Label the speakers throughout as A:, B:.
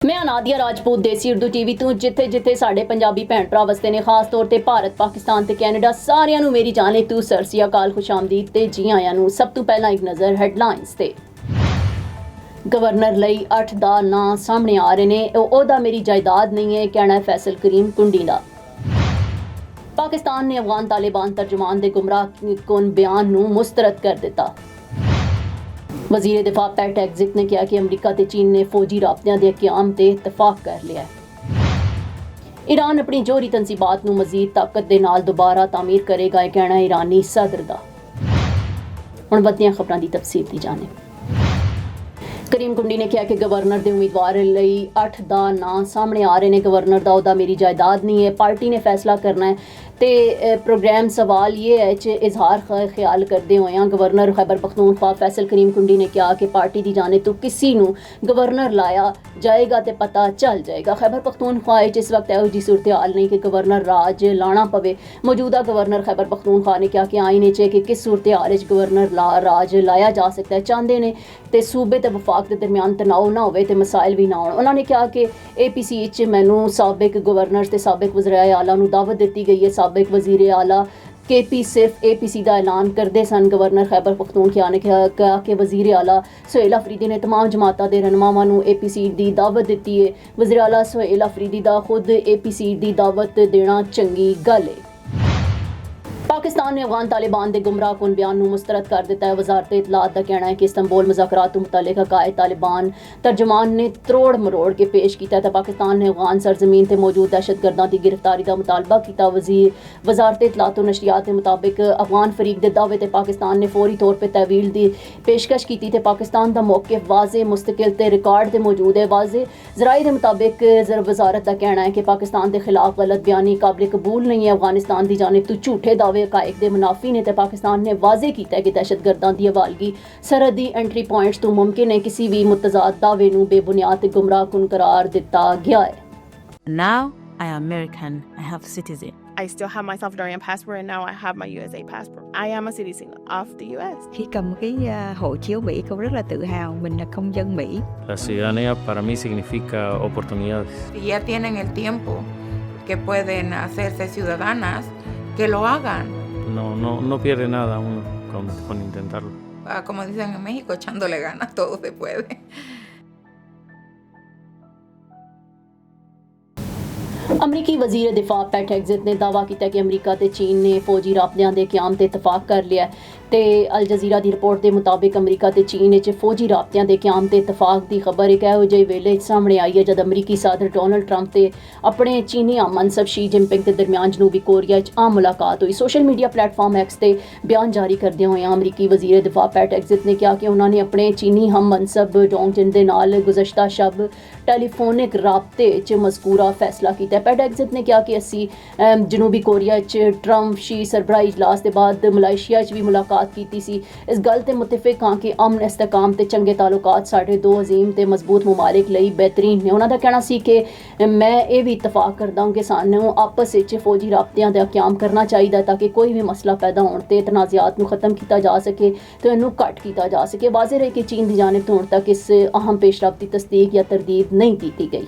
A: मैं नादिया राजपूत देसी उर्दू टीवी ਤੋਂ ਜਿੱਥੇ ਜਿੱਥੇ ਸਾਡੇ ਪੰਜਾਬੀ ਭੈਣ ਭਰਾ ਵਸਦੇ ਨੇ ਖਾਸ ਤੌਰ ਤੇ ਭਾਰਤ ਪਾਕਿਸਤਾਨ ਤੇ ਕੈਨੇਡਾ ਸਾਰਿਆਂ ਨੂੰ ਮੇਰੀ ਜਾਨ ਤੂ ਸਰਸੀਆ ਕਾਲ ਖੁਸ਼ਾਮਦੀਦ ਤੇ ਜੀ ਆਇਆਂ ਨੂੰ। ਸਭ ਤੋਂ ਪਹਿਲਾਂ ਇੱਕ ਨਜ਼ਰ ਹੈਡਲਾਈਨਸ ਤੇ। ਗਵਰਨਰ ਲਈ 8 ਦਾ ਨਾਂ ਸਾਹਮਣੇ ਆ ਰਹੇ ਨੇ। ਉਹਦਾ ਮੇਰੀ ਜਾਇਦਾਦ ਨਹੀਂ ਹੈ ਕਹਿਣਾ ਹੈ ਫੈਸਲ ਕਰੀਮ ਕੁੰਡੀ ਦਾ। ਪਾਕਿस्तान ने अफगान तालिबान तर्जुमान के गुमराह कुन बयान नूं मुस्तरद कर दिता। वज़ीर दिफा पैट एग्जिट ने कहा कि अमरीका ते चीन ने फौजी राबतियां दे क़याम ते इतफाक कर लिया है। ईरान अपनी जोहरी तनसीबात नूं मज़ीद ताकत दे नाल दोबारा तामीर करेगा यह कहना ईरानी सदर दा। हुण वधियां खबरां दी तफसील दी जानिब। करीम कुंडी ने कहा कि गवर्नर के उम्मीदवार ਲਈ 8 ਦਾ ਨਾਂ ਸਾਹਮਣੇ ਆ ਰਹੇ ਨੇ। गवर्नर ਦਾ ਉਹਦਾ ਮੇਰੀ ਜਾਇਦਾਦ ਨਹੀਂ है, पार्टी ने फैसला करना है। तो प्रोग्राम सवाल ये है च इजहार ख्याल करते हुए गवर्नर खैबर पख्तूनख्वा फैसल करीम कुंडी ने कहा कि पार्टी की जाने तो किसी नू गवर्नर लाया जाएगा तो पता चल जाएगा। खैबर पख्तूनख्वा इस वक्त यहो जी सूरत हाल नहीं कि गवर्नर राज लाना पवे। मौजूदा गवर्नर खैबर पख्तूनख्वा ने कहा कि आईन च कि किस सूरत हाल गवर्नर राज लाया जा सकता है। चाहते हैं तो सूबे ते वफाक के दरमियान तनाव ना हो, मसाइल भी ना हो। उन्होंने कहा कि APC मैनू साबिक गवर्नर ते साबिक वज़ीर आला नू दावत दी गई है। साबिक वज़ीर आला KP सिर्फ APC का ऐलान करते सन। गवर्नर खैबर पख्तूनख्वा ने कहा कि वज़ीर आला सुहेल अफरीदी ने तमाम जमातों के रहनुमावां नू APC की दावत दी है। वज़ीर आला सुहेल अफरीदी का खुद APC की दावत देना चंगी गल है। पाकिस्तान ने अफगान तालिबान के गुमराह कुन बयान नूं मुस्तरद कर दिता है। वजारत इतलात का कहना है कि इस्तांबुल मुज़ाकरात तो मुतल्लिक़ हक़ाइक़ तालिबान तर्जुमान ने त्रोड़ मरोड़ के पेश किया है। पाकिस्तान ने अफगान सरजमीन से मौजूद दहशतगर्दां की गिरफ्तारी का मुतालबा किया। वजारत इतलात तो नशरियात के मुताबिक अफगान फरीक के दावे ते पाकिस्तान ने फौरी तौर पर तहवील की पेशकश की थी। पाकिस्तान का मौक़िफ़ वाज़े मुस्तकिल ते रिकॉर्ड ते मौजूद है। वाज़े ज़राए के मुताबिक वजारत का कहना है कि पाकिस्तान के खिलाफ गलत बयानी काबिल कबूल नहीं है। अफगानिस्तान की जानिब तो झूठे दावे हक़ाइक़ दे मुनाफी ने पाकिस्तान ने वाजे किया है कि दहशतगर्दां दी हवालगी सरहदी एंट्री पॉइंट्स तो मुमकिन है। किसी भी मुतज़ाद दावे नूं बेबुनियाद ते गुमराह कुन करार दिता गया है।
B: Now I am American. I have citizen.
C: I still have my Salvadorian passport and now I have my USA passport. I am a citizen of the US.
D: Khi cầm cái hộ chiếu Mỹ, con rất là tự hào mình là công dân Mỹ.
E: La ciudadanía para mí significa oportunidades.
F: Si ya tienen el tiempo que pueden hacerse ciudadanas, que lo hagan.
E: No pierde nada uno con intentarlo.
F: Como dicen en México, echándole ganas, todo se puede.
A: अमरीकी वज़ीर दिफा PAT exit ने दावा किया कि अमरीका ते चीन ने फौजी राबतियां दे क़याम ते इतफाक कर लिया है। तो अल जज़ीरा की रिपोर्ट के मुताबिक अमरीका ते चीन च फौजी राबतियां दे क़याम ते इतफाक की खबर एक इहो जेही वेले सामने आई है जब अमरीकी सदर डोनाल्ड ट्रंप ते अपने चीनी आम मनसब शी जिनपिंग के दरमियान जनूबी कोरिया आम मुलाकात हुई। सोशल मीडिया प्लेटफॉर्म X ते बयान जारी करदे होए अमरीकी वज़ीर दिफा पैट एग्जिट ने कहा कि उन्होंने अपने चीनी हम मनसब डोंग जिन दे नाल गुज़श्ता शब टैलीफोनिक राबते च मज़कूरा फैसला किया। पैट एग्जिट ने कहा कि असी जनूबी कोरिया ट्रंप शी सरबराही इजलास के बाद मलेशिया भी मुलाकात की सी। इस गल ते मुतफिक हाँ कि अमन इस्तेकाम ते चंगे तालुकात साढ़े दो अजीम ते मजबूत मुमालिक लई बेहतरीन ने। उन्होंने कहना सी कि मैं ये भी इतफाक करदा हूँ कि सानू आपस में फौजी राबतियां दा क़याम करना चाहिए ताकि कोई भी मसला पैदा होने ते तनाज़ात नू ख़त्म किया जा सके तो इनू घट किया जा सके। वाज़े रहे कि चीन की जानिब तो हुण तक इस अहम पेशरफ की तस्दीक या तरदीद नहीं की गई।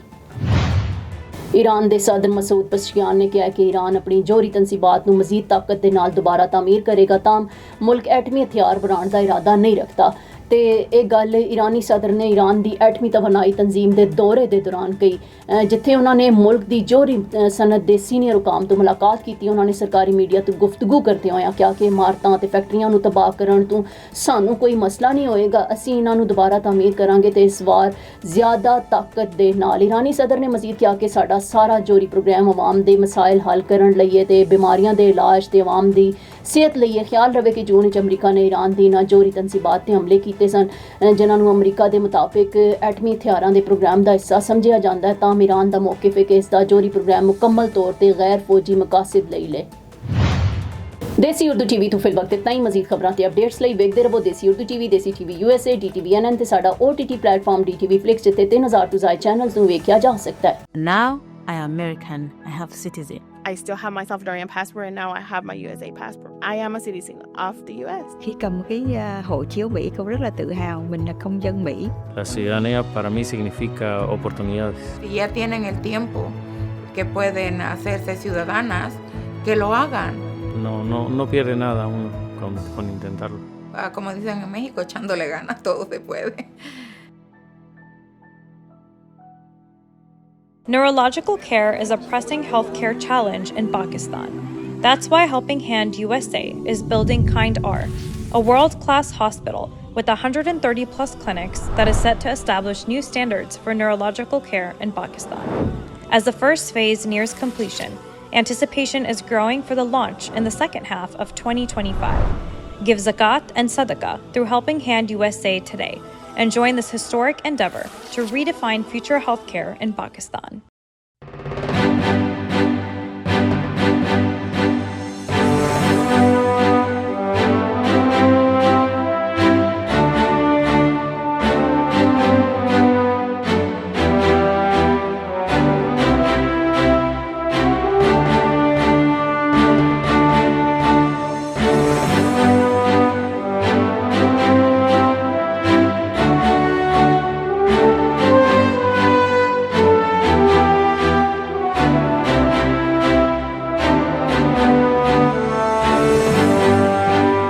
A: ईरान के सदर मसूद पज़ेश्कियान ने कहा कि ईरान अपनी जोहरी तनसीबात नूं मज़ीद ताकत के नाल दोबारा तामीर करेगा ताम मुल्क एटमी हथियार बनाने का इरादा नहीं रखता। तो ये गल ईरानी सदर ने ईरान की एटमी तवानाई तंजीम के दौरे के दौरान कही जिथे उन्होंने मुल्क की जोहरी सनत के सीनियर हुकाम तो मुलाकात की। उन्होंने सरकारी मीडिया तो गुफ्तगू करते हुए कहा कि इमारतां ते फैक्ट्रियां नूं तबाह करन तो सानू कोई मसला नहीं होएगा, असीं इन्हां नूं दोबारा तामीर करांगे तो इस वार ज़्यादा ताकत दे नाल। ईरानी सदर ने मजीद कहा कि साडा सारा जोहरी प्रोग्राम अवाम दे मसाइल हल करन लई ते बीमारियां दे इलाज ते अवाम दी सेहत लई ख्याल रवे कि जून अमरीका ने ईरान दी इन्हां जोहरी तनसीबात ते हमले कीते सन जिन्होंने अमरीका के मुताबिक एटमी हथियारों के प्रोग्राम का हिस्सा समझा जाता है। ताम ईरान का मौक़िफ़ है कि इसका जोहरी प्रोग्राम मुकम्मल तौर पर गैर फौजी मकासद लई ले। देसी उर्दू टीवी तो फिल वक्त इतना ही। मजीद खबरां ते अपडेट्स लई वेखदे रहो देसी उर्दू टीवी, देसी टीवी USA, DTV NN ते साडा OTT प्लेटफॉर्म DTV Flix जिथे 3000 तो ज़ायद चैनल्स नूं वेखिया जा सकता है।
B: Now I am American. I have citizen.
C: I still have my Salvadorian passport and now I have my USA passport. I am a citizen of the US.
D: Khi cầm cái hộ chiếu Mỹ, con rất là tự hào mình là công dân Mỹ.
E: La ciudadanía para mí significa oportunidades.
F: Si ya tienen el tiempo que pueden hacerse ciudadanas, que lo hagan.
E: No pierde nada uno con intentarlo.
F: Como dicen en México, echándole ganas, todo se puede.
G: Neurological care is a pressing healthcare challenge in Pakistan. That's why Helping Hand USA is building Kind R, a world-class hospital with 130 plus clinics that is set to establish new standards for neurological care in Pakistan. As the first phase nears completion, anticipation is growing for the launch in the second half of 2025. Give zakat and sadaqah through Helping Hand USA today and join this historic endeavor to redefine future healthcare in Pakistan.